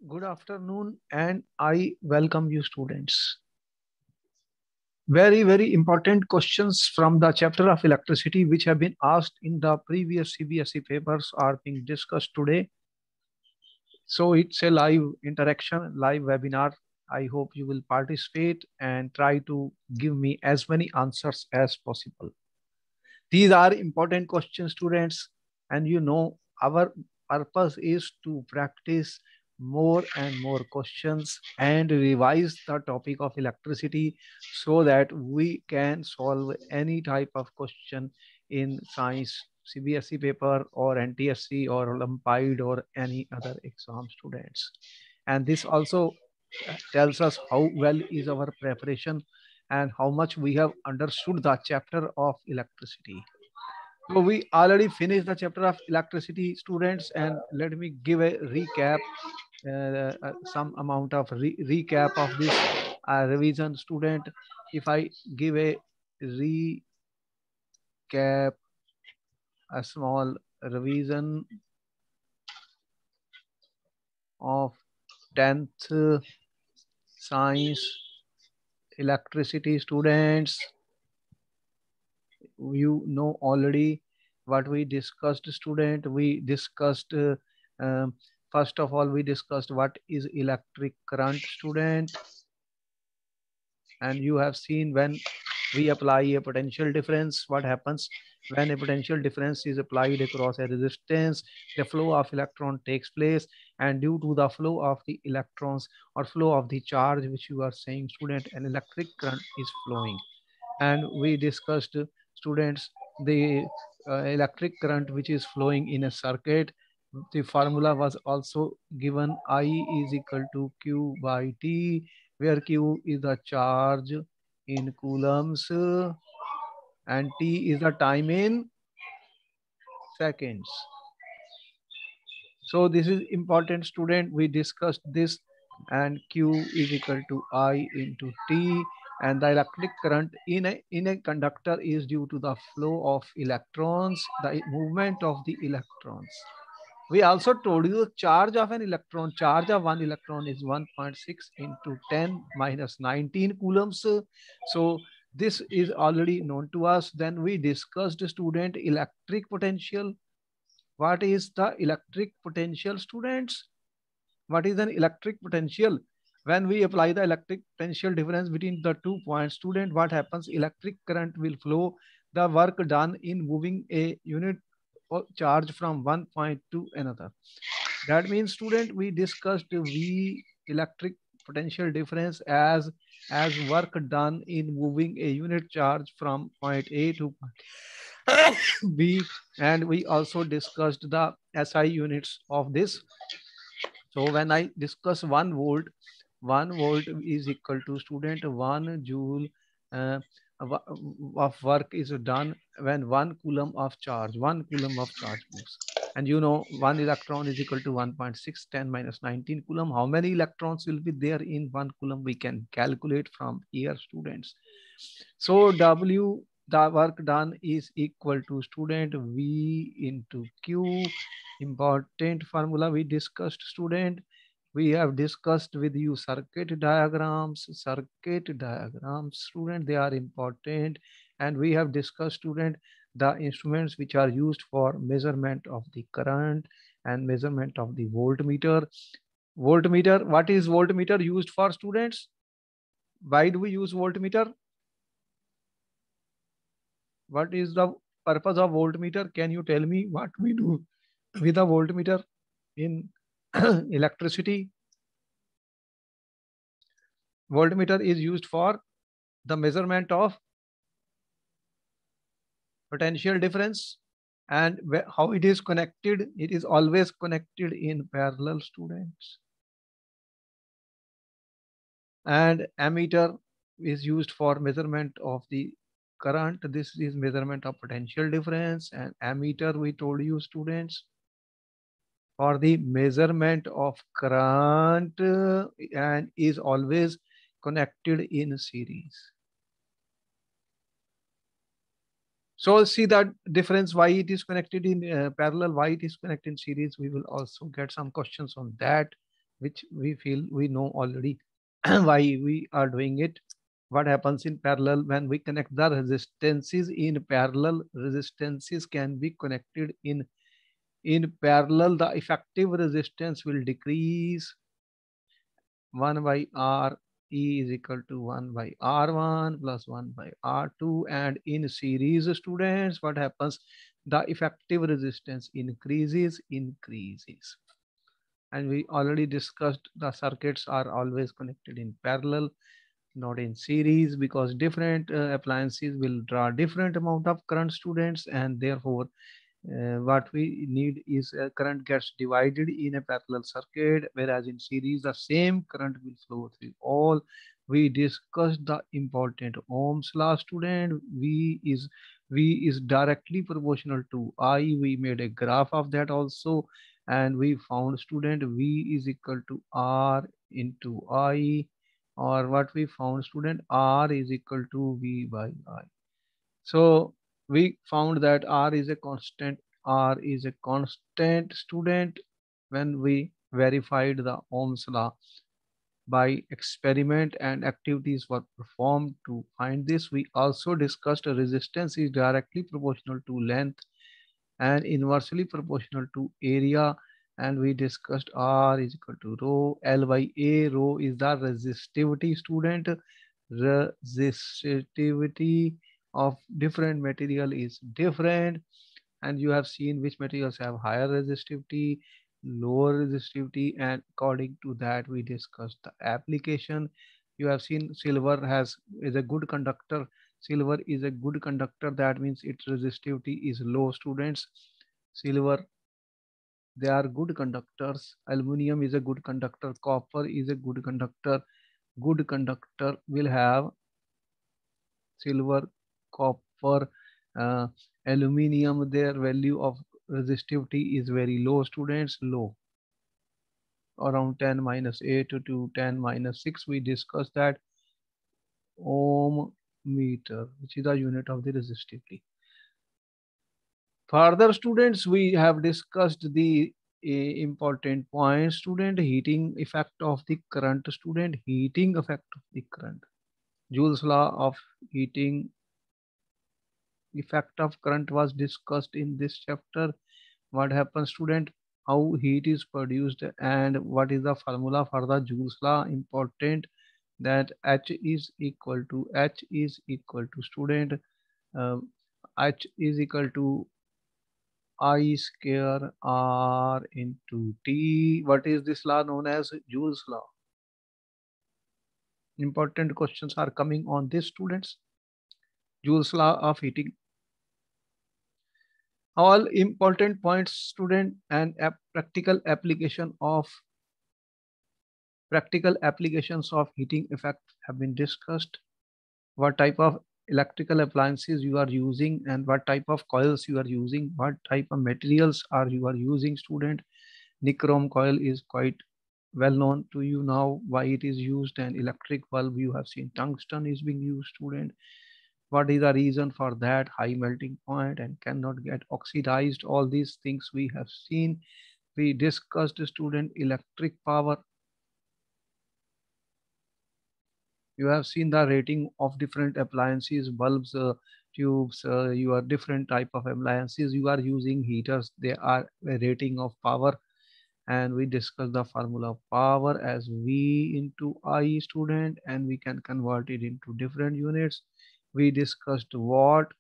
Good afternoon, and I welcome you, students. Very, very important questions from the chapter of electricity, which have been asked in the previous CBSE papers, are being discussed today. So it's a live interaction, live webinar. I hope you will participate and try to give me as many answers as possible. These are important questions, students, and our purpose is to practice more and more questions and revise the topic of electricity so that we can solve any type of question in science CBSE paper or NTSC or Olympiad or any other exam, students. And this also tells us how well is our preparation and how much we have understood the chapter of electricity. So we already finished the chapter of electricity, students, and let me give a recap, some amount of recap of this revision, student. If I give a recap, a small revision of 10th science electricity, students, you know already what we discussed, student. We discussed um, first of all, we discussed what is electric current, student. And you have seen when we apply a potential difference, what happens when a potential difference is applied across a resistance, the flow of electron takes place, and due to the flow of the electrons or flow of the charge, which you are saying, student, an electric current is flowing. And we discussed, students, the electric current which is flowing in a circuit. The formula was also given: I is equal to Q by T, where Q is the charge in coulombs and T is the time in seconds. So this is important, student. We discussed this, and Q is equal to I into T, and the electric current in a conductor is due to the flow of electrons, the movement of the electrons. We also told you the charge of an electron. Charge of one electron is 1.6 into 10 minus 19 coulombs. So this is already known to us. Then we discussed, student, electric potential. What is the electric potential, students? What is an electric potential? When we apply the electric potential difference between the 2 points, student, what happens? Electric current will flow. The work done in moving a unit of charge from one point to another. That means, student, we discussed V electric potential difference as work done in moving a unit charge from point A to point B, and we also discussed the SI units of this. So when I discuss 1 volt, 1 volt is equal to, student, 1 joule uh, of work is done when 1 coulomb of charge, 1 coulomb of charge moves. And 1 electron is equal to 1.6 10 minus 19 coulomb. How many electrons will be there in 1 coulomb? We can calculate from here, students. So W, the work done, is equal to, student, V into Q. Important formula we discussed, student. We have discussed with you circuit diagrams. Circuit diagrams, student, they are important. And we have discussed, student, the instruments which are used for measurement of the current and measurement of the voltmeter. Voltmeter, what is voltmeter used for, students? Why do we use voltmeter? What is the purpose of voltmeter? Can you tell me what we do with a voltmeter in electricity? Voltmeter is used for the measurement of potential difference. And how it is connected? It is always connected in parallel, students. And ammeter is used for measurement of the current. This is measurement of potential difference. And ammeter, we told you, students, for the measurement of current, and is always connected in series. So see that difference, why it is connected in parallel, why it is connected in series. We will also get some questions on that. which we feel we know already. Why we are doing it. What happens in parallel when we connect the resistances in parallel? Resistances can be connected in parallel. The effective resistance will decrease 1 by R E is equal to 1 by R1 plus 1 by R2. And in series, students, what happens? The effective resistance increases. And we already discussed the circuits are always connected in parallel, not in series, because different appliances will draw different amount of current, students, and therefore what we need is current gets divided in a parallel circuit, whereas in series the same current will flow through all. We discussed the important Ohm's law, student. V is directly proportional to I. We made a graph of that also, and we found, student, V is equal to R into I, or what we found, student, R is equal to V by I. So we found that R is a constant. R is a constant, student, when we verified the Ohm's law by experiment and activities were performed to find this. We also discussed resistance is directly proportional to length and inversely proportional to area. And we discussed R is equal to rho L by A. Rho is the resistivity, student. Resistivity of different material is different, and you have seen which materials have higher resistivity, lower resistivity, and according to that we discussed the application. You have seen silver has is a good conductor. Silver is a good conductor, that means its resistivity is low, students. Silver, they are good conductors. Aluminum is a good conductor. Copper is a good conductor. Good conductor will have silver, copper, uh, aluminium. Their value of resistivity is very low, students. Low, around 10 minus 8 to 10 minus 6. We discussed that. Ohm meter, which is the unit of the resistivity. Further, students, we have discussed the important point, student. Heating effect of the current, student. Heating effect of the current. Joule's law of heating effect of current was discussed in this chapter. What happens, student? How heat is produced and what is the formula for the Joule's law? Important, that H is equal to, student, um, H is equal to I square R into T. What is this law known as? Joule's law. Important questions are coming on this, students. Joule's law of heating. All important points, student, and practical applications of heating effect have been discussed. What type of electrical appliances you are using and what type of coils you are using, what type of materials are you are using, student. Nichrome coil is quite well known to you now, why it is used. And electric bulb, you have seen tungsten is being used, student. What is the reason for that? High melting point and cannot get oxidized. All these things we have seen. We discussed, student, electric power. You have seen the rating of different appliances, bulbs, tubes, your different type of appliances you are using, heaters, they are a rating of power. And we discussed the formula of power as V into I, student, and we can convert it into different units. We discussed watt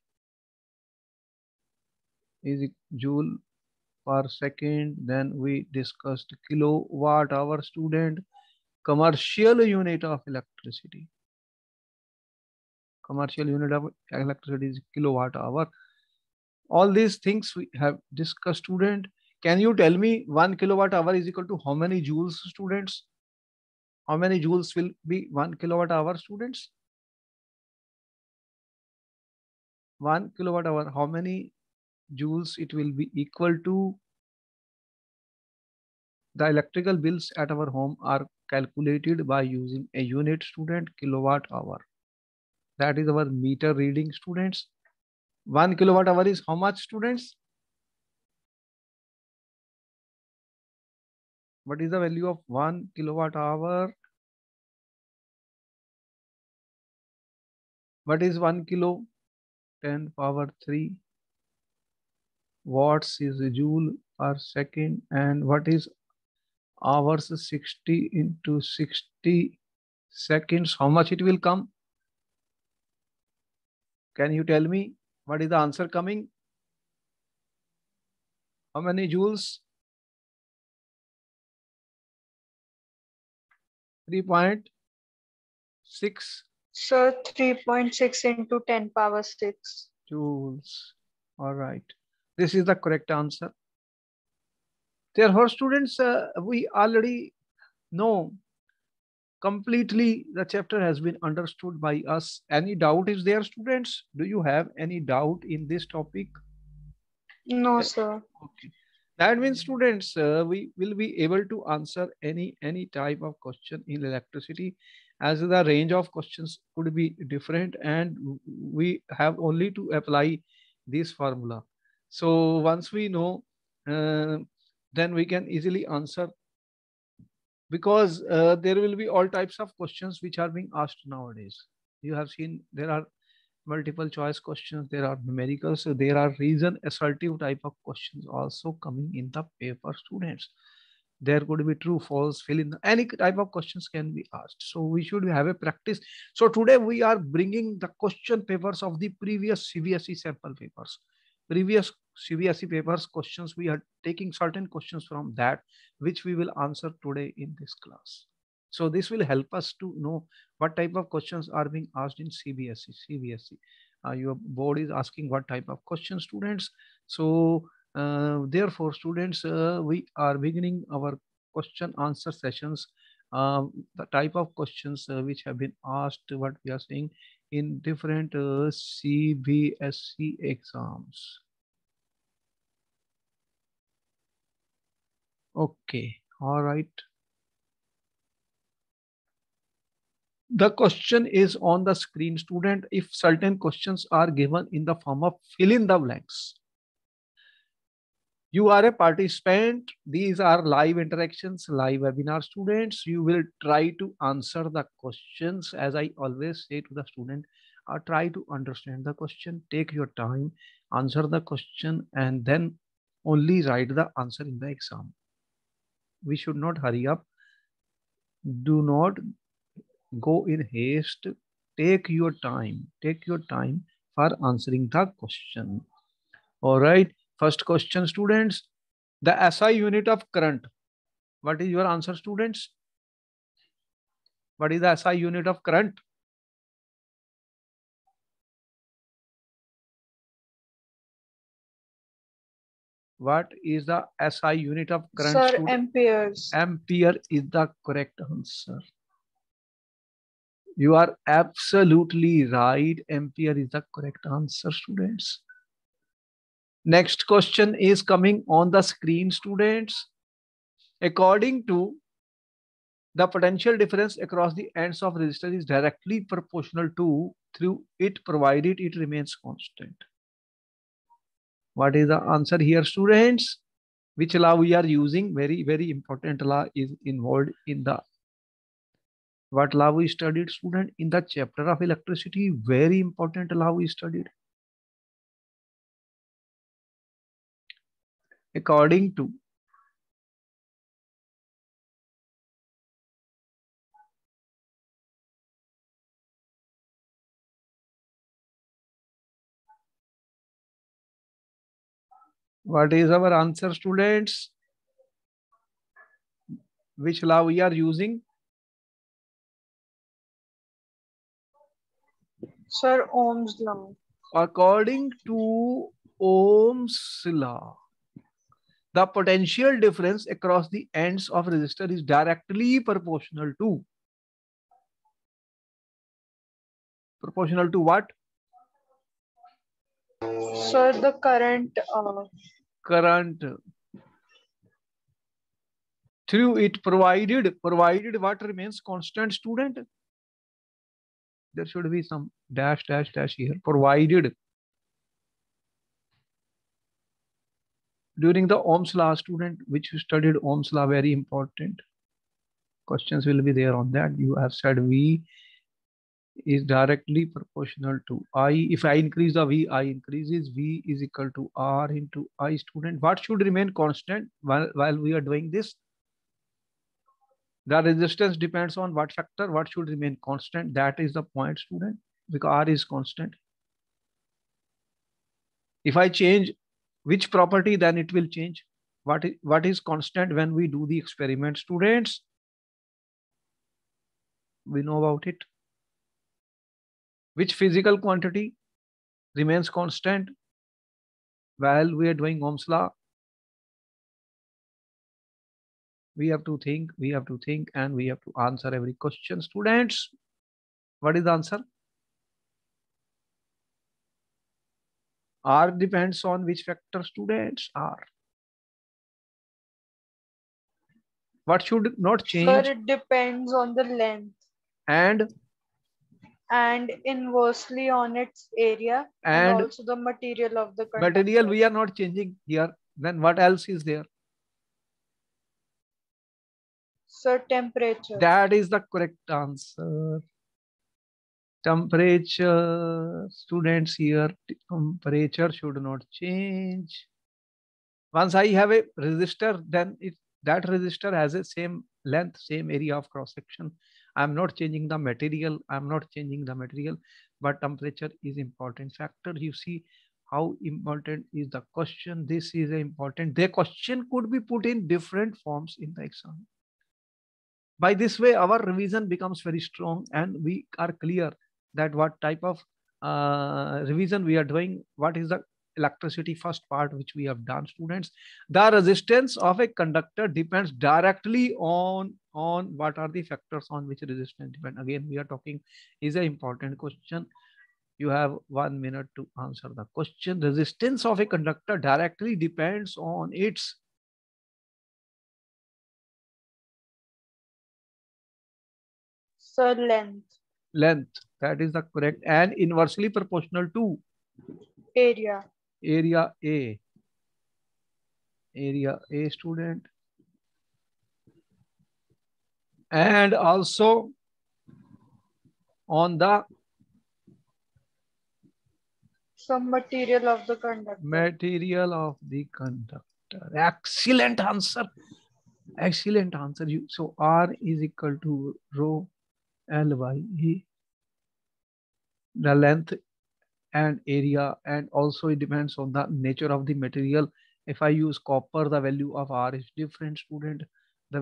is joule per second. Then we discussed kilowatt hour, student, commercial unit of electricity. Commercial unit of electricity is kilowatt hour. All these things we have discussed, student. Can you tell me 1 kilowatt hour is equal to how many joules, students? How many joules will be 1 kilowatt hour, students? 1 kilowatt hour, how many joules it will be equal to? The electrical bills at our home are calculated by using a unit, student, kilowatt hour. That is our meter reading, students. 1 kilowatt hour is how much, students? What is the value of 1 kilowatt hour? What is 1 kilo? 10 power 3 watts is a joule per second. And what is hours? 60 into 60 seconds. How much it will come? Can you tell me what is the answer coming? How many joules? 3.6 Sir, 3.6 into 10 power 6. joules. All right. This is the correct answer. Therefore, students, we already know completely the chapter has been understood by us. Any doubt is there, students? Do you have any doubt in this topic? No, sir. Okay. That means, students, we will be able to answer any type of question in electricity, as the range of questions could be different, and we have only to apply this formula. So once we know, uh, then we can easily answer, because there will be all types of questions which are being asked nowadays. You have seen there are multiple choice questions, there are numerical, so there are reason assertive type of questions also coming in the paper, students. There could be true, false, fill in, any type of questions can be asked. So we should have a practice. So today we are bringing the question papers of the previous CBSE sample papers. Previous CBSE papers questions, we are taking certain questions from that, which we will answer today in this class. So this will help us to know what type of questions are being asked in CBSE. Your board is asking what type of questions, students. So therefore, students, we are beginning our question answer sessions. The type of questions which have been asked, what we are saying in different CBSE exams. Okay, all right. The question is on the screen, student. If certain questions are given in the form of fill in the blanks, you are a participant. These are live interactions, live webinar, students. You will try to answer the questions. As I always say to the student, try to understand the question, take your time, answer the question, and then only write the answer in the exam. We should not hurry up. Do not go in haste. Take your time. Take your time for answering the question. All right. First question, students. The SI unit of current. What is your answer, students? What is the SI unit of current? What is the SI unit of current, Sir, student? amperes. Ampere is the correct answer. You are absolutely right. Ampere is the correct answer, students. Next question is coming on the screen, students. According to the potential difference across the ends of resistor is directly proportional to through it provided it remains constant. What is the answer here, students? Which law we are using? Very important law is involved in the what law we studied, student, in the chapter of electricity. Very important law we studied. According to what is our answer, students? Which law we are using? Sir, Ohm's law. According to Ohm's law, the potential difference across the ends of resistor is directly proportional to what? Sir, the current. Current through it provided what remains constant, student? There should be some dash here. Provided During the Ohm's law, student, which you studied Ohm's law, very important. Questions will be there on that. You have said V is directly proportional to I. If I increase the V, I increases. V is equal to R into I, student. What should remain constant while we are doing this? The resistance depends on what factor? What should remain constant? That is the point, student, because R is constant. If I change which property, then it will change. What is constant when we do the experiment, students? We know about it. Which physical quantity remains constant while we are doing Ohm's law? We have to think, and we have to answer every question, students. What is the answer? R depends on which factor, students? R. What should not change? Sir, it depends on the length And inversely on its area and also the material of the conductor. Material we are not changing here. Then what else is there? Sir, temperature. That is the correct answer. Temperature, students, here temperature should not change. Once I have a resistor, then that resistor has a same length, same area of cross section. I'm not changing the material. But temperature is important factor. You see how important is the question. This is important. The question could be put in different forms in the exam. By this way, our revision becomes very strong and we are clear that what type of revision we are doing, what is the electricity first part which we have done, students. The resistance of a conductor depends directly on what are the factors on which resistance depend. Again, we are talking is an important question. You have 1 minute to answer the question. Resistance of a conductor directly depends on its length. Length. That is the correct. And inversely proportional to area. Area A. Area A, student. And also on the some material of the conductor. Material of the conductor. Excellent answer. Excellent answer. So R is equal to rho L by E. The length and area, and also it depends on the nature of the material. If I use copper, the value of R is different, student. The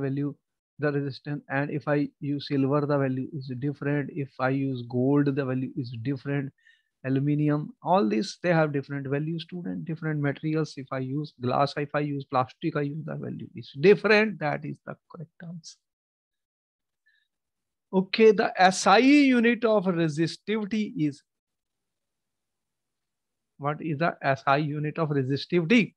resistance. And if I use silver, the value is different. If I use gold, the value is different. Aluminium, all these, they have different values, student. Different materials. If I use glass, if I use plastic, I use the value is different. That is the correct answer. Okay, the SI unit of resistivity is, what is the SI unit of resistivity?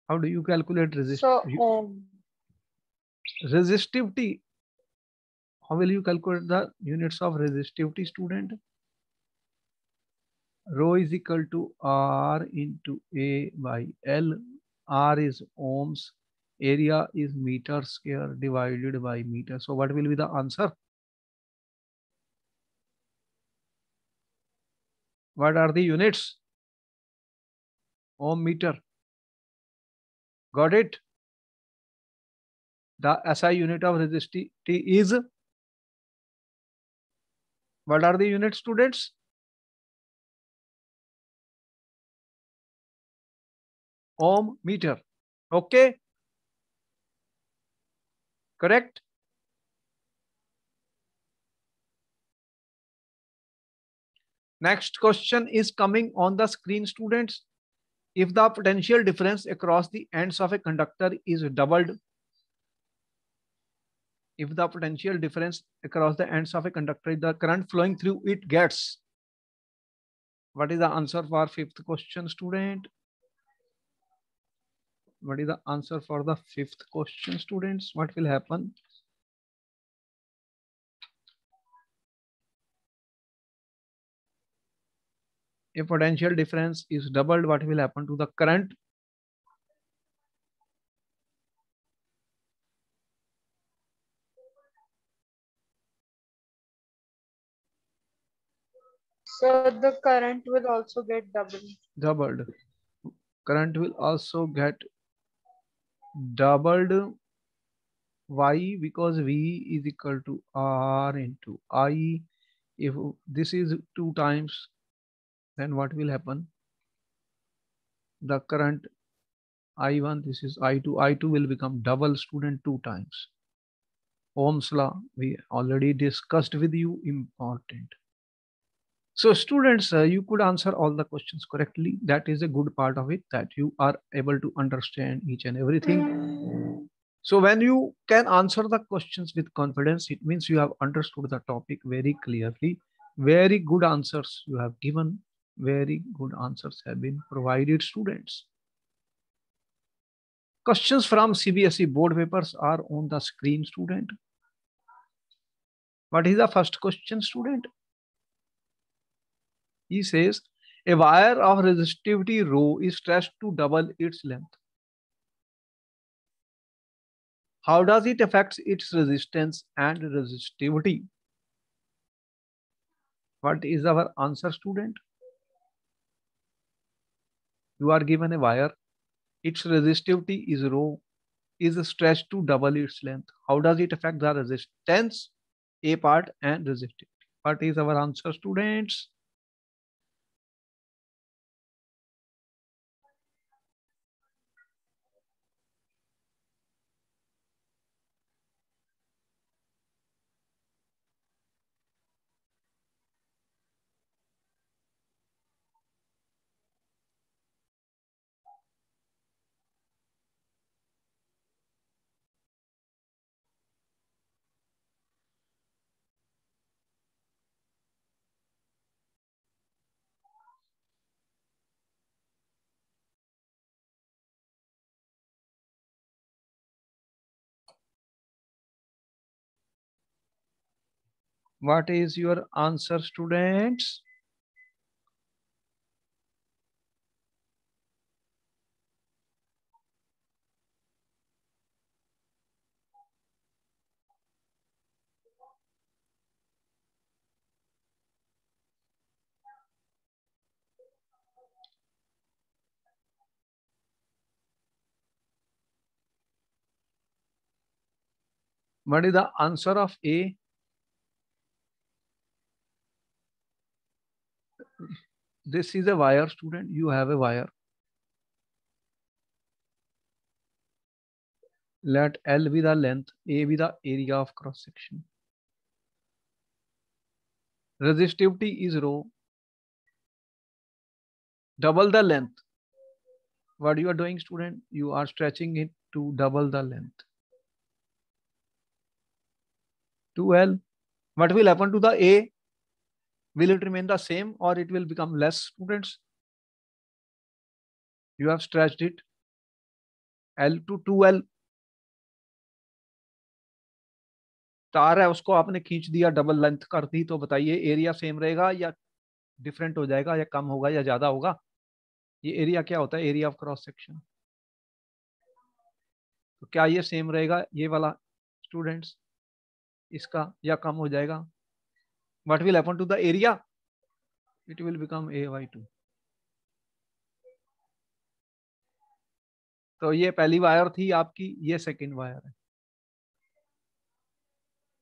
How do you calculate resistivity? So, resistivity. How will you calculate the units of resistivity, student? Rho is equal to R into A by L. R is ohms. Area is meter square divided by meter. So what will be the answer? What are the units? Ohm meter. Got it? The SI unit of resistivity is, what are the units, students? Ohm meter. Okay. Correct? Next question is coming on the screen, students. If the potential difference across the ends of a conductor is doubled, if the potential difference across the ends of a conductor, the current flowing through it gets, what is the answer for fifth question, student? What is the answer for the fifth question, students? What will happen? if potential difference is doubled, what will happen to the current? So the current will also get Doubled. Current will also get doubled. Why? Because V is equal to R into I. If this is 2 times, then what will happen? The current I1, this is I2. I2 will become double, student, 2 times. Ohm's law, we already discussed with you, important. So students, you could answer all the questions correctly. That is a good part of it, that you are able to understand each and everything. So when you can answer the questions with confidence, it means you have understood the topic very clearly. Very good answers you have given. Very good answers have been provided, students. Questions from CBSE board papers are on the screen, student. What is the first question, student? He says, a wire of resistivity rho is stretched to double its length. How does it affect its resistance and resistivity? What is our answer, student? You are given a wire. Its resistivity is rho, is stretched to double its length. How does it affect the resistance, A part, and resistivity? What is our answer, students? What is your answer, students? What is the answer of A? This is a wire, student. You have a wire. Let L be the length, A be the area of cross section. Resistivity is rho. Double the length. What you are doing, student? You are stretching it to double the length. 2L. What will happen to the A? Will it remain the same or it will become less, students? You have stretched it. L to 2L. तार है उसको आपने खींच दिया, double length कर दी, तो बताइए area same रहेगा या डिफरेंट हो जाएगा, या कम होगा या ज्यादा होगा? ये एरिया क्या होता है? Area of cross section. तो क्या ये सेम रहेगा ये वाला, स्टूडेंट्स, इसका, या कम हो जाएगा? What will happen to the area? It will become A/2। तो ये पहली वायर थी आपकी, ये सेकंड वायर है।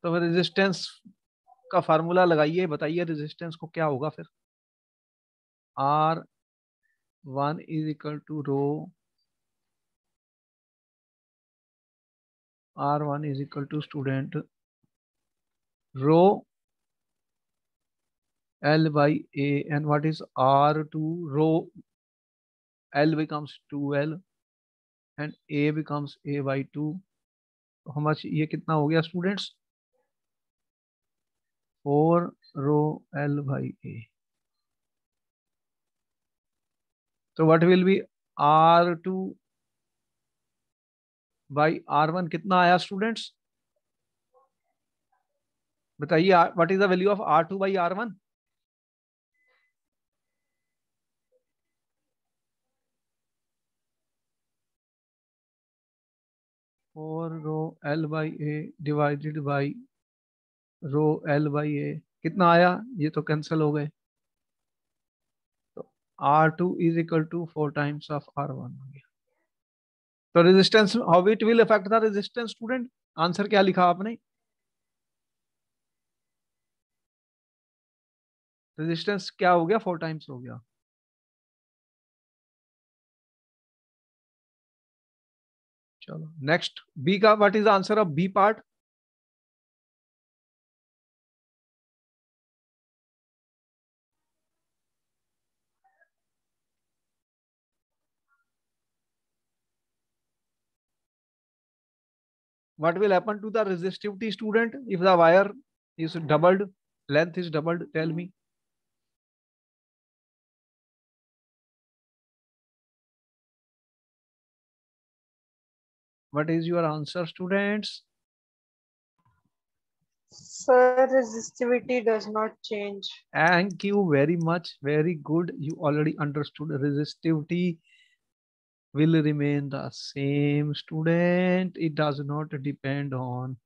तो रेजिस्टेंस का फार्मूला लगाइए, बताइए रेजिस्टेंस को क्या होगा फिर? R1 is equal to rho, R1 is equal to student rho L by A, and what is R2? Rho L becomes 2L and A becomes A/2। तो how much, ये कितना हो गया students? 4 rho L by A। तो what will be R2 by R1 कितना आया students? बताइए, what is the value of R2 by R1? 4 row L by A divided by row L by A कितना आया? ये तो कैंसिल हो गए, तो R2 is equal to 4 times of R1 हो गया। तो resistance, how it will affect the resistance student, answer क्या लिखा आपने? रेजिस्टेंस क्या हो गया? 4 टाइम्स हो गया। चलो नेक्स्ट, बी का what is the answer of B part? What will happen to the resistivity student if the wire is doubled, length is doubled? Tell me. What is your answer, students? Sir, resistivity does not change. Thank you very much. Very good. You already understood resistivity will remain the same, student. It does not depend on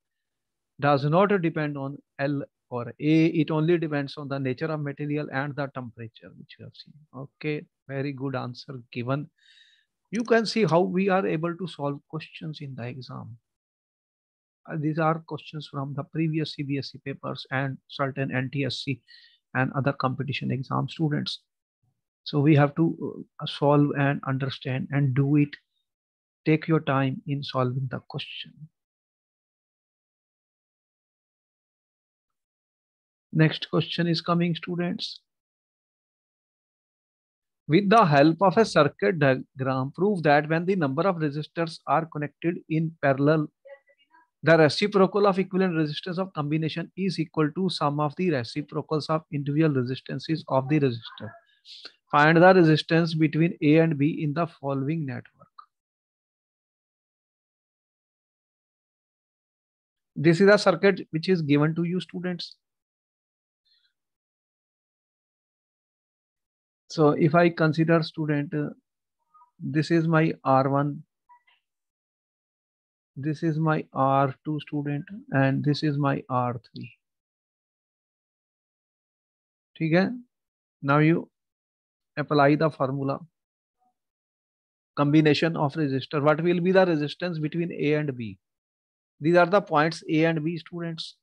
L or A. It only depends on the nature of material and the temperature which you have seen. Okay, very good answer given. You can see how we are able to solve questions in the exam. These are questions from the previous CBSE papers and certain NTSC and other competition exam students. So we have to solve and understand and do it. Take your time in solving the question. Next question is coming, students. With the help of a circuit diagram, prove that when the number of resistors are connected in parallel, the reciprocal of equivalent resistance of combination is equal to sum of the reciprocals of individual resistances of the resistor. Find the resistance between A and B in the following network. This is a circuit which is given to you, students. So if I consider, student, this is my R1, this is my R2, student, and this is my R3. ठीक है? Now you apply the formula. Combination of resistor. What will be the resistance between A and B? These are the points A and B, students.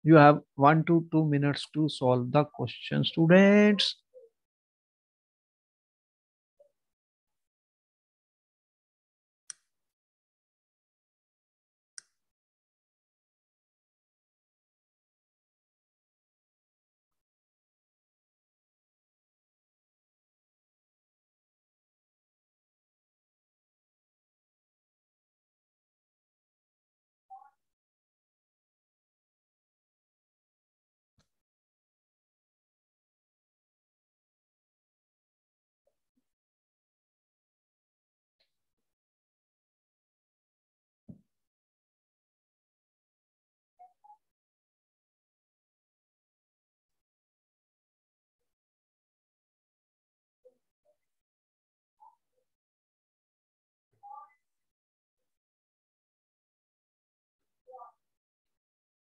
You have 1 to 2 minutes to solve the question, students.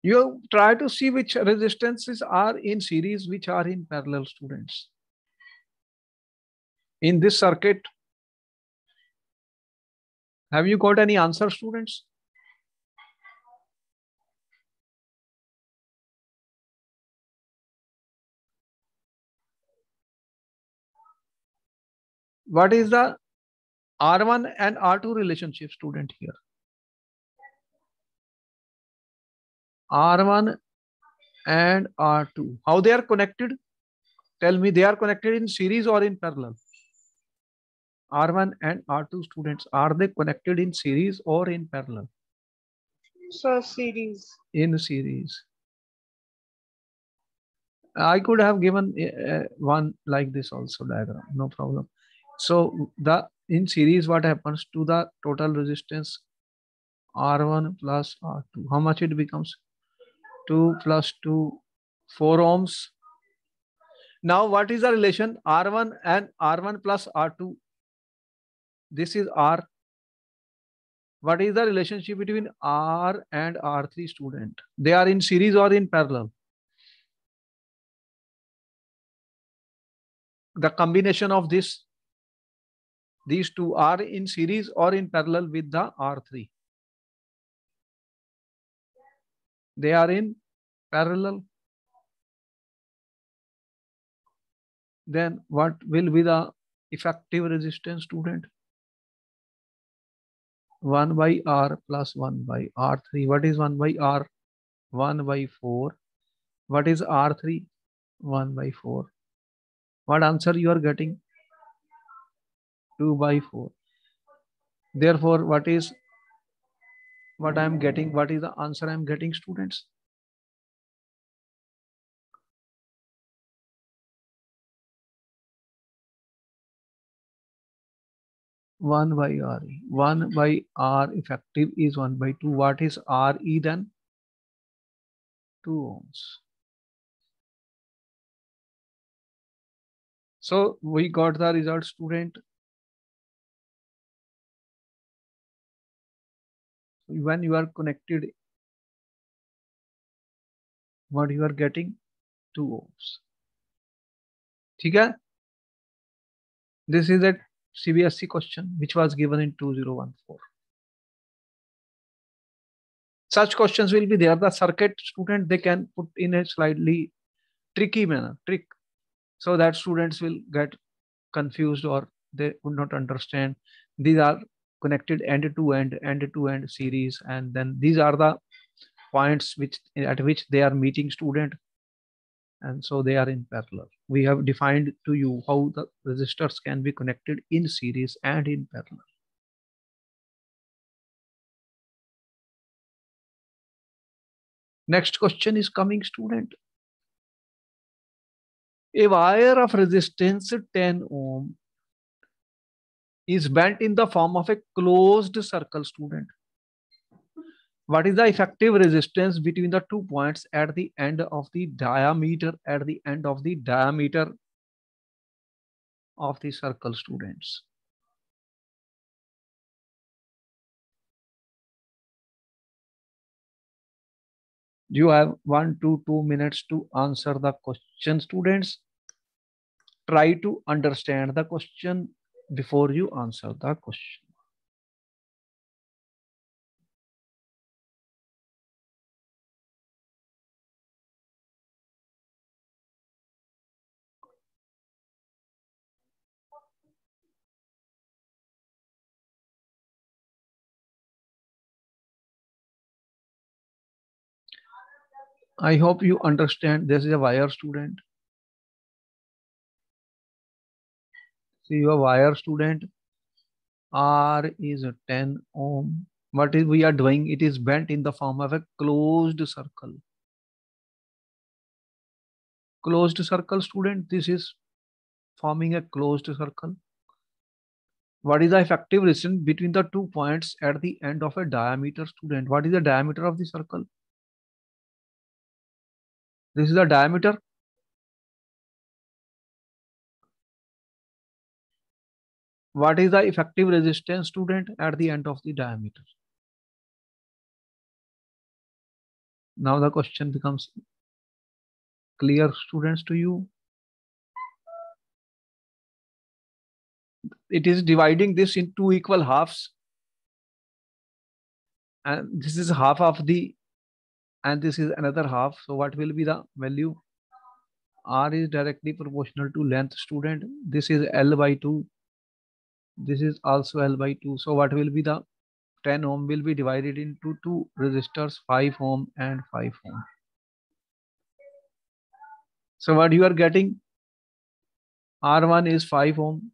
You try to see which resistances are in series, which are in parallel, students. In this circuit, have you got any answer, students? What is the R1 and R2 relationship, student, here? R1 and R2, how they are connected? Tell me, they are connected in series or in parallel? R1 and R2, students, are they connected in series or in parallel? So series. In series. I could have given one like this also diagram, no problem. So the in series, what happens to the total resistance? R1 plus R2. How much it becomes? 2 plus 2, 4 ohms. Now what is the relation R1 and R1 plus R2? This is R. What is the relationship between R and R3 student? They are in series or in parallel? The combination of these two are in series or in parallel with the R3? They are in parallel. Then what will be the effective resistance, student? 1 by R plus 1 by R3. What is 1 by R? 1 by 4. What is R3? 1 by 4. What answer you are getting? 2 by 4. Therefore, what is what I am getting? What is the answer I am getting, students? 1 by RE. 1 by R effective is 1 by 2. What is RE then? 2 ohms. So we got the result, student. When you are connected, what you are getting? 2 ohms. ठीक है? This is a CBSE question which was given in 2014. Such questions will be there. The circuit student, they can put in a slightly tricky manner, so that students will get confused or they would not understand. These are connected end to end series, and then these are the points at which they are meeting, student, and so they are in parallel. We have defined to you how the resistors can be connected in series and in parallel. Next question is coming, student. A wire of resistance 10 ohm is bent in the form of a closed circle, student. What is the effective resistance between the 2 points at the end of the diameter of the circle, students? You have 1 to 2 minutes to answer the question, students. Try to understand the question before you answer the question. I hope you understand. This is a wire, student. See, your wire, student. R is 10 ohm. What is we are doing? It is bent in the form of a closed circle. Closed circle, student. This is forming a closed circle. What is the effective resistance between the 2 points at the end of a diameter, student? What is the diameter of the circle? This is the diameter. What is the effective resistance, student, at the end of the diameter? Now the question becomes clear, students, to you. It is dividing this into equal halves. And this is half of the, and this is another half. So what will be the value? R is directly proportional to length, student. This is L by 2. This is also L by 2. So what will be the 10 ohm will be divided into two resistors, 5 ohm and 5 ohm. So what you are getting? R1 is 5 ohm.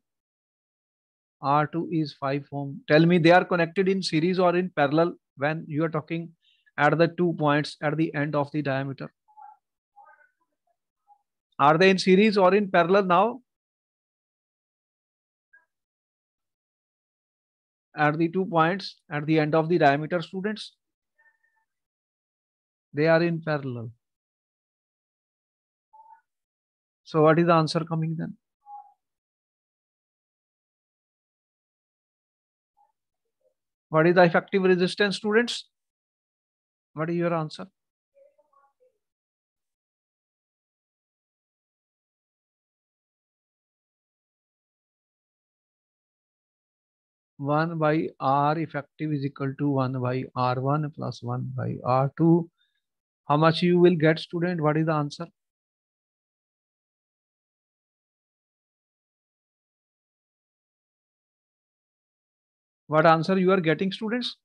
R2 is 5 ohm. Tell me, they are connected in series or in parallel when you are talking at the 2 points at the end of the diameter? Are they in series or in parallel now? At the 2 points at the end of the diameter, students? They are in parallel. So what is the answer coming then? What is the effective resistance, students? What is your answer? One by R effective is equal to 1 by R1 plus 1 by R2. How much you will get, student? What is the answer? What answer you are getting, students?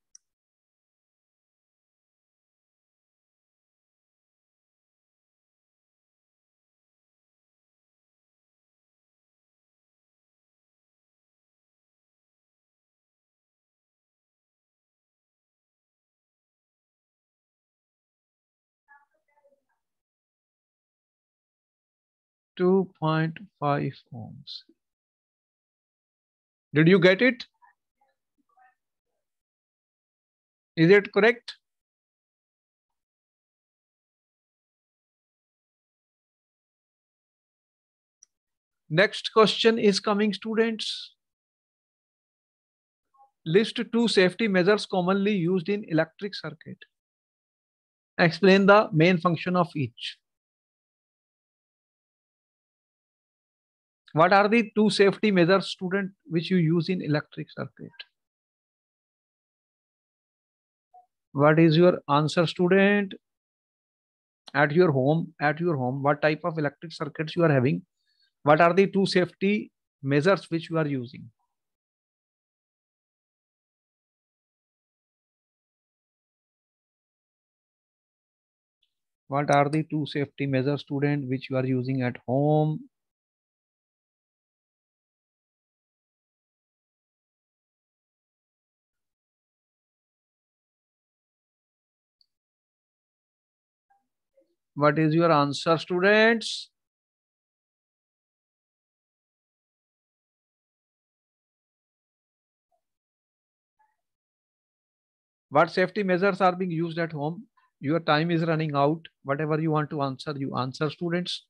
.5 ohms. Did you get it? Is it correct? Next question is coming, students. List 2 safety measures commonly used in electric circuit. Explain the main function of each. What are the 2 safety measures, student, which you use in electric circuit? What is your answer, student? At your home, what type of electric circuits you are having? What are the 2 safety measures which you are using? What are the 2 safety measures, student, which you are using at home? What is your answer, students? What safety measures are being used at home? Your time is running out. Whatever you want to answer, you answer, students.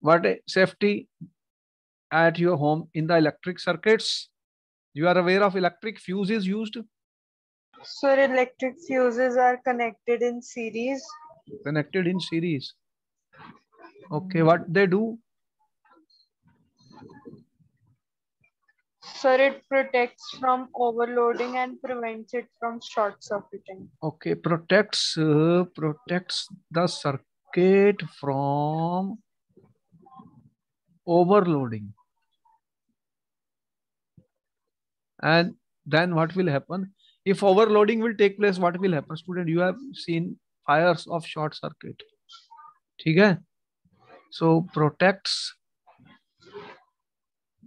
What safety at your home in the electric circuits? You are aware of electric fuse is used? Sir, electric fuses are connected in series. Connected in series. Okay, what they do? Sir, it protects from overloading and prevents it from short circuiting. Okay, protects the circuit from overloading. And then what will happen? If overloading will take place, what will happen, student? You have seen fires of short circuit. Okay? So protects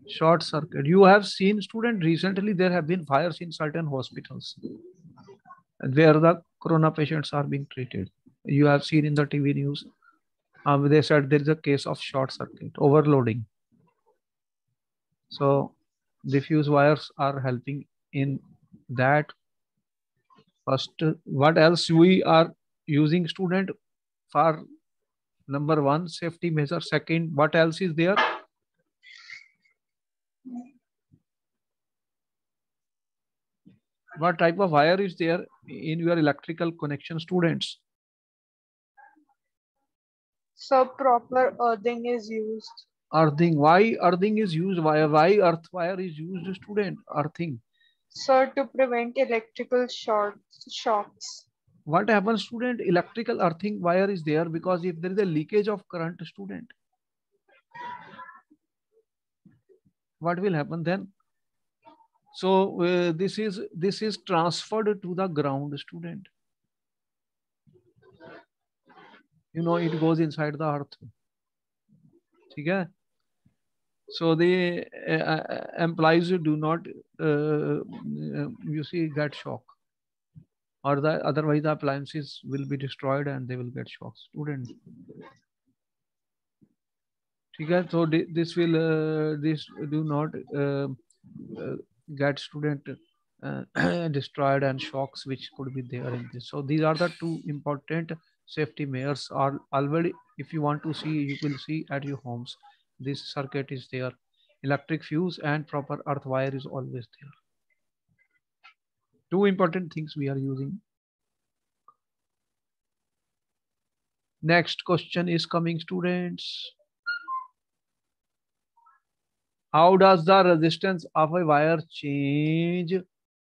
short circuit. You have seen, student, recently there have been fires in certain hospitals where the corona patients are being treated. You have seen in the TV news. They said there is a case of short circuit, overloading. So diffuse wires are helping in that. First, what else we are using, student, for number 1 safety measure? Second, what else is there? What type of wire is there in your electrical connection, students? So proper earthing is used. Earthing. Why earthing is used? Why earth wire is used, student? Earthing. Sir, to prevent electrical shocks. What happens, student? Electrical earthing wire is there because if there is a leakage of current, student, what will happen then? So this is transferred to the ground, student. You know, it goes inside the earth. Okay? So the employees do not, you see, get shock, or otherwise the appliances will be destroyed and they will get shock, student. Okay? So this will this do not get, student, destroyed and shocks which could be there in this. So these are the two important safety measures are already, if you want to see, you will see at your homes. This circuit is there. Electric fuse and proper earth wire is always there. Two important things we are using. Next question is coming, students. How does the resistance of a wire change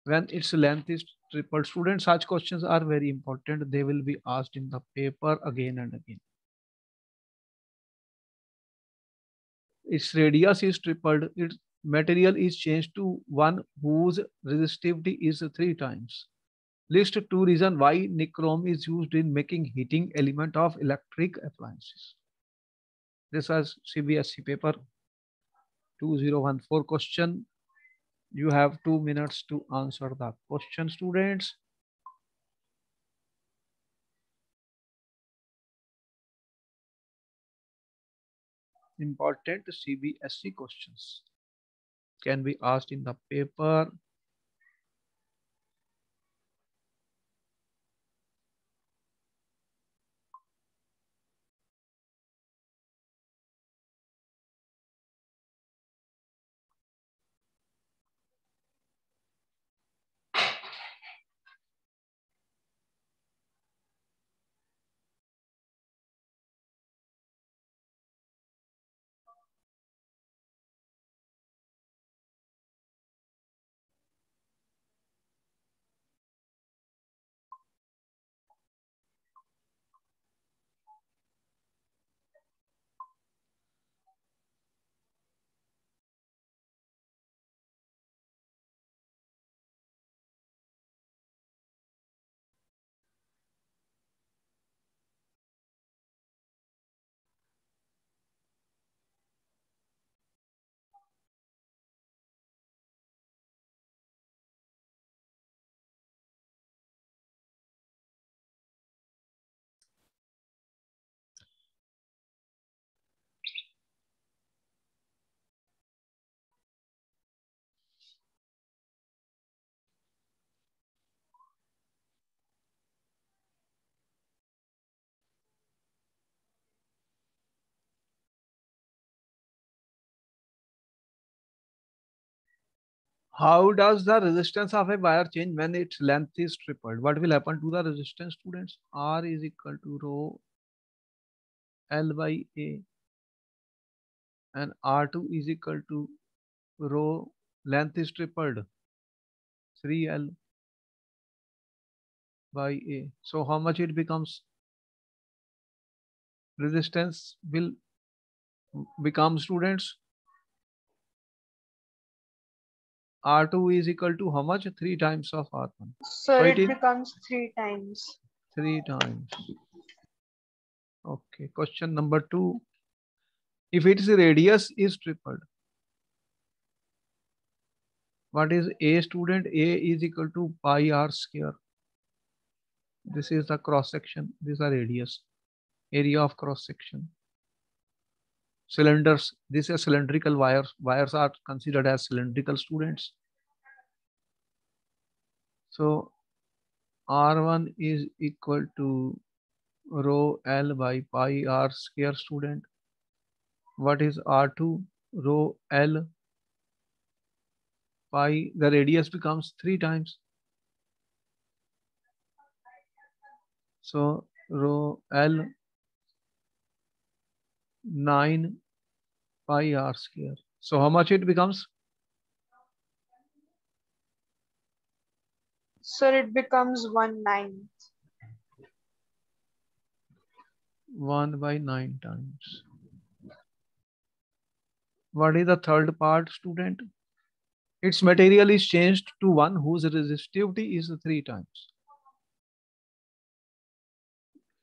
when its length is tripled? Students, such questions are very important. They will be asked in the paper again and again. Its radius is tripled. Its material is changed to one whose resistivity is 3 times. List 2 reasons why nichrome is used in making heating element of electric appliances. This is CBSE paper 2014 question. You have 2 minutes to answer the question, students. Important CBSE questions can be asked in the paper. How does the resistance of a wire change when its length is tripled? What will happen to the resistance, students? R is equal to rho L by A, and R2 is equal to rho length is tripled 3L by A. So how much it becomes? Resistance will become, students, R2 is equal to how much? 3 times of R1. Sir, So it it is becomes 3 times. 3 times. Okay, question number 2. If its radius is tripled, what is A, student? A is equal to pi r square. This is the cross section. This is the radius, area of cross section. Cylinders. This is cylindrical wires. Wires are considered as cylindrical, students. So R1 is equal to rho L by pi r square, student. What is R2? Rho L pi. The radius becomes 3 times. So rho L 9 pi r square. So how much it becomes? Sir, it becomes 1/9. 1 by 9 times. What is the third part, student? Its material is changed to one whose resistivity is 3 times.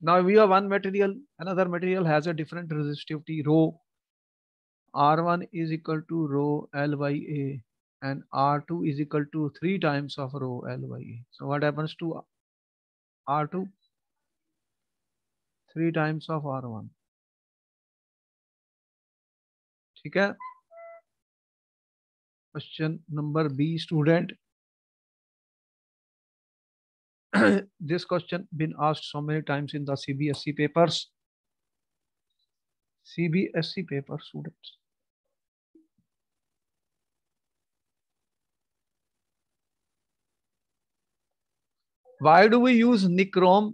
Now we have one material, another material has a different resistivity, rho. R1 is equal to rho L by A, and R2 is equal to 3 times of rho L by A. So what happens to R2? 3 times of R1. ठीक है? Question number B, student. This question been asked so many times in the CBSE papers. CBSE paper, students. Why do we use nichrome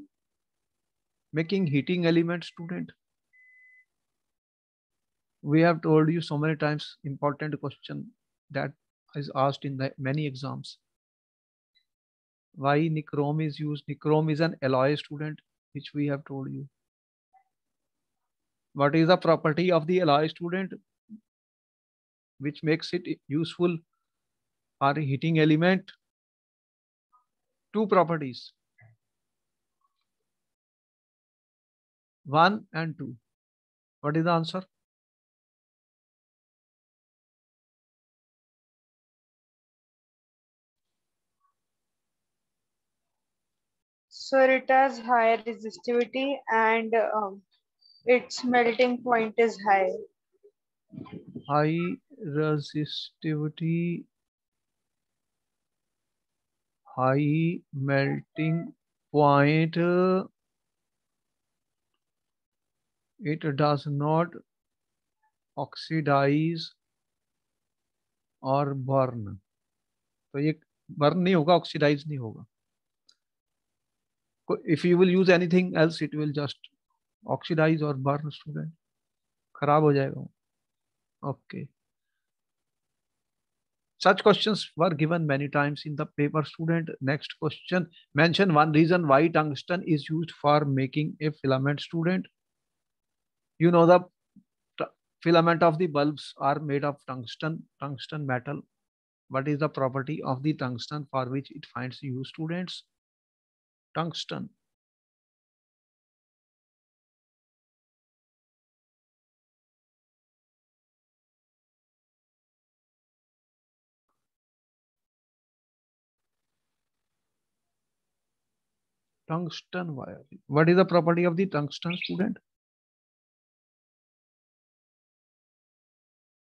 making heating element, student? We have told you so many times, important question that is asked in the many exams. Why nichrome is used? Nichrome is an alloy, student, which we have told you. What is the property of the alloy, student, which makes it useful for heating element? Two properties, 1 and 2. What is the answer? So it has higher resistivity and its melting point is high. High resistivity, high melting point. It does not oxidize और burn. तो ये burn नहीं होगा, oxidise नहीं होगा. If you will use anything else, it will just oxidize or burn, student. खराब हो जाएगा. Okay. Such questions were given many times in the paper, student. Next question. Mention one reason why tungsten is used for making a filament, student. You know the filament of the bulbs are made of tungsten metal. What is the property of the tungsten for which it finds use, students? Tungsten. Tungsten wire. What is the property of the tungsten, student?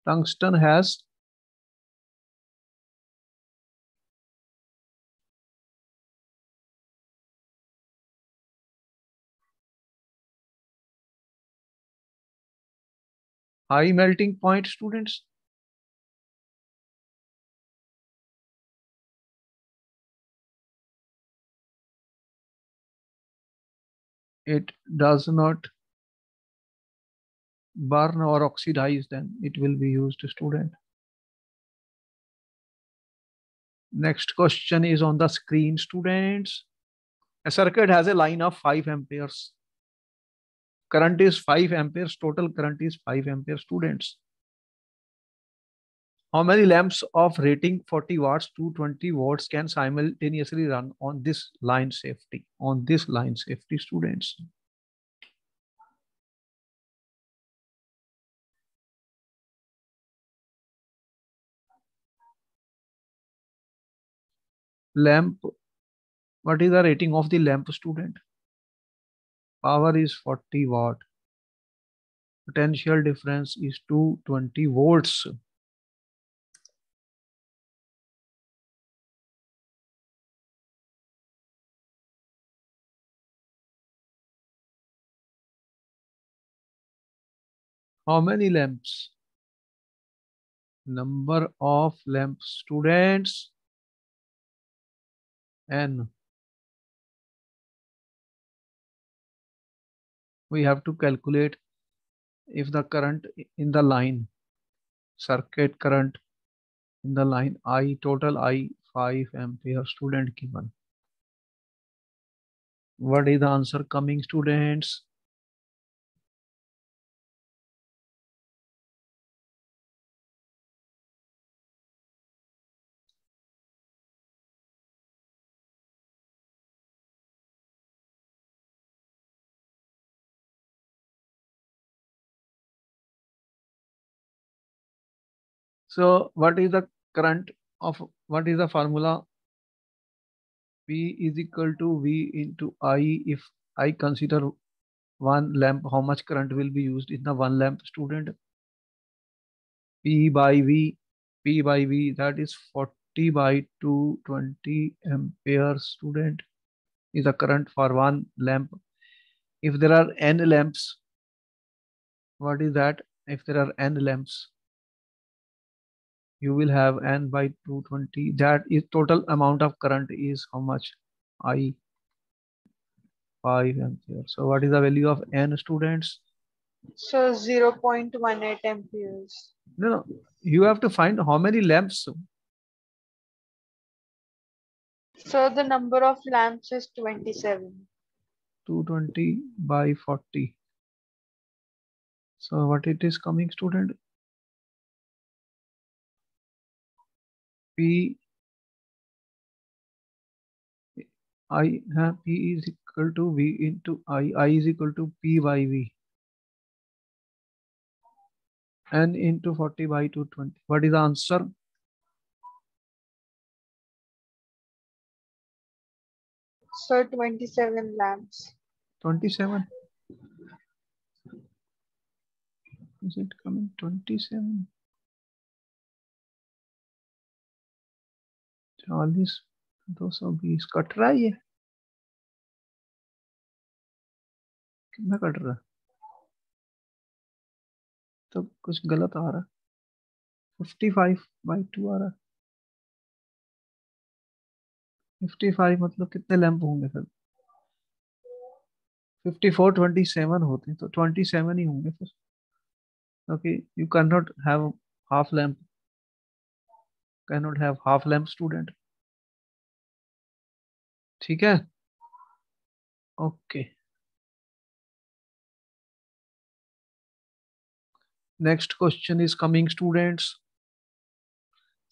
Tungsten has high melting point, students. It does not burn or oxidize, then it will be used, student. Next question is on the screen, students. A circuit has a line of 5 amperes. Current is 5 amperes. Total current is 5 amperes, students. How many lamps of rating 40 watts to 20 watts can simultaneously run on this line safety? On this line safety, students. Lamp. What is the rating of the lamp, student? Power is 40 watt. Potential difference is 220 volts. How many lamps? Number of lamps, students. N. We have to calculate if the current in the line, circuit current in the line I, total I 5 ampere, student given. What is the answer coming, students? So what is the current of, what is the formula? P is equal to V into I. If I consider one lamp, how much current will be used in the one lamp, student? P by V. P by V, that is 40 by 220 amperes, student. is the current for one lamp. If there are n lamps, what is that? If there are n lamps, you will have n by 220. That is total amount of current is how much? I 5 ampere. So what is the value of n, students? So 0.18 amperes. No, no. You have to find how many lamps. So the number of lamps is 27. 220 by 40. So what it is coming, student? P I P is equal to V into I. I is equal to P by V. N into 40 by 220. What is the answer? So 27 lamps. 27. Is it coming? 27. 40, 220 cut रहा है ये कितना cut रहा है तो कुछ गलत आ रहा है 55 by 2 आ रहा है 55 मतलब कितने लैंप होंगे फिर 54 27 होते हैं तो 27 ही होंगे फिर क्योंकि you can not have half lamp can not have half lamp student ठीक है okay next question is coming students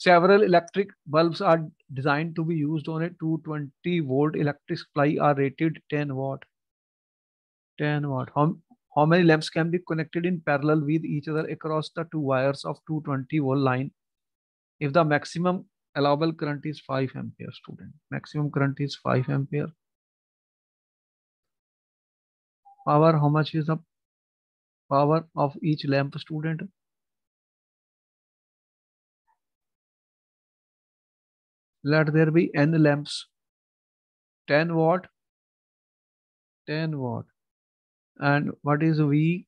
several electric bulbs are designed to be used on a 220 volt electric supply are rated 10 watt 10 watt how many lamps can be connected in parallel with each other across the two wires of 220 volt line if the maximum allowable current is 5 ampere student maximum current is 5 ampere power how much is the power of each lamp student let there be n lamps 10 watt 10 watt and what is V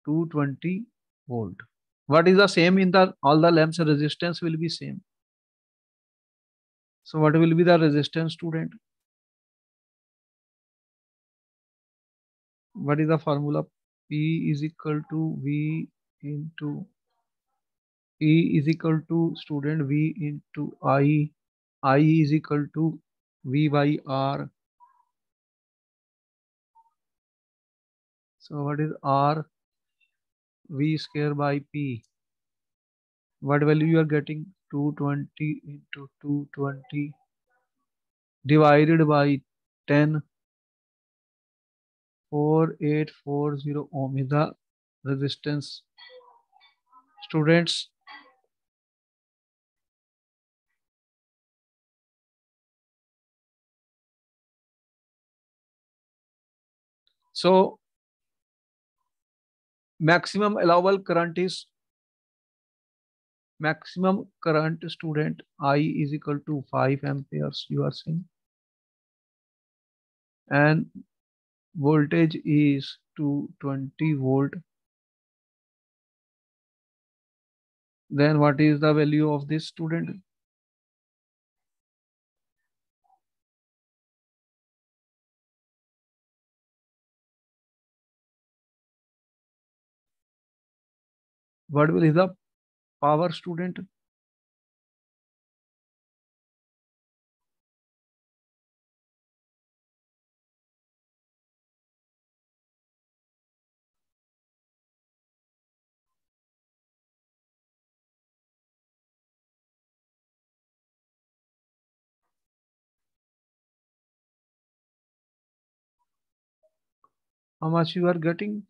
220 volt what is the same in the all the lamps resistance will be same so what will be the resistance student what is the formula P is equal to V into E is equal to student V into I is equal to V by R so what is R V square by P what value you are getting 220 into 220 divided by 10 4840 ohm is the resistance students so maximum allowable current is maximum current student I is equal to 5 amperes you are saying and voltage is 220 volt then what is the value of this student what will is the power student how much you are getting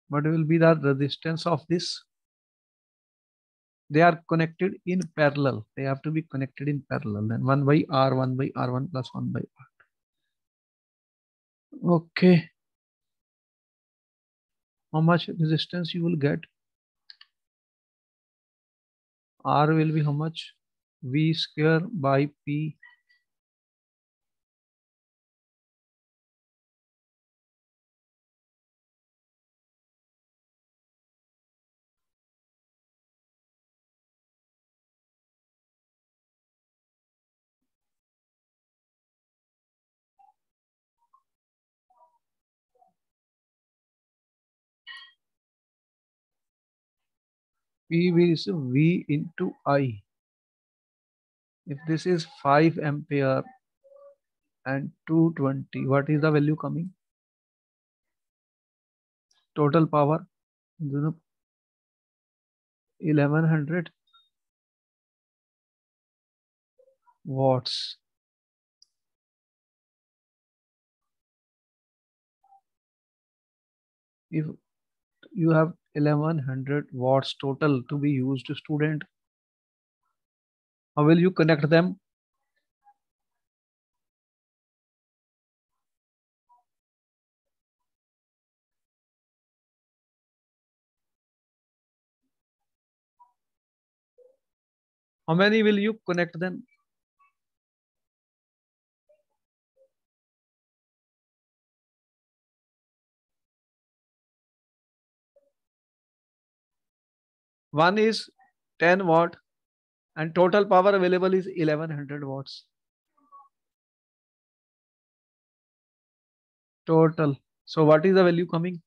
what will be the resistance of this they are connected in parallel they have to be connected in parallel then 1 by R 1 by R1 plus 1 by R Okay. How much resistance you will get? R will be how much? V square by P. P is V into I. If this is 5 ampere and 220, what is the value coming? Total power, 1100 watts. If you have 1100 watts total to be used, student, how will you connect them? How many will you connect them? One is 10 watt and total power available is 1100 watts. Total. So what is the value coming?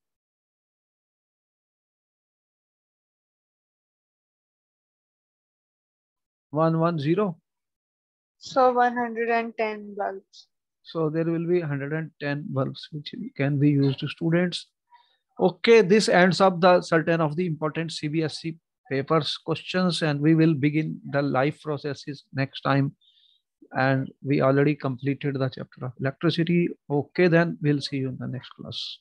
110. So 110 bulbs. So there will be 110 bulbs which can be used to students. Okay, this ends up the certain of the important CBSE papers questions, and we will begin the life processes next time. And we already completed the chapter of electricity. Okay, then we'll see you in the next class.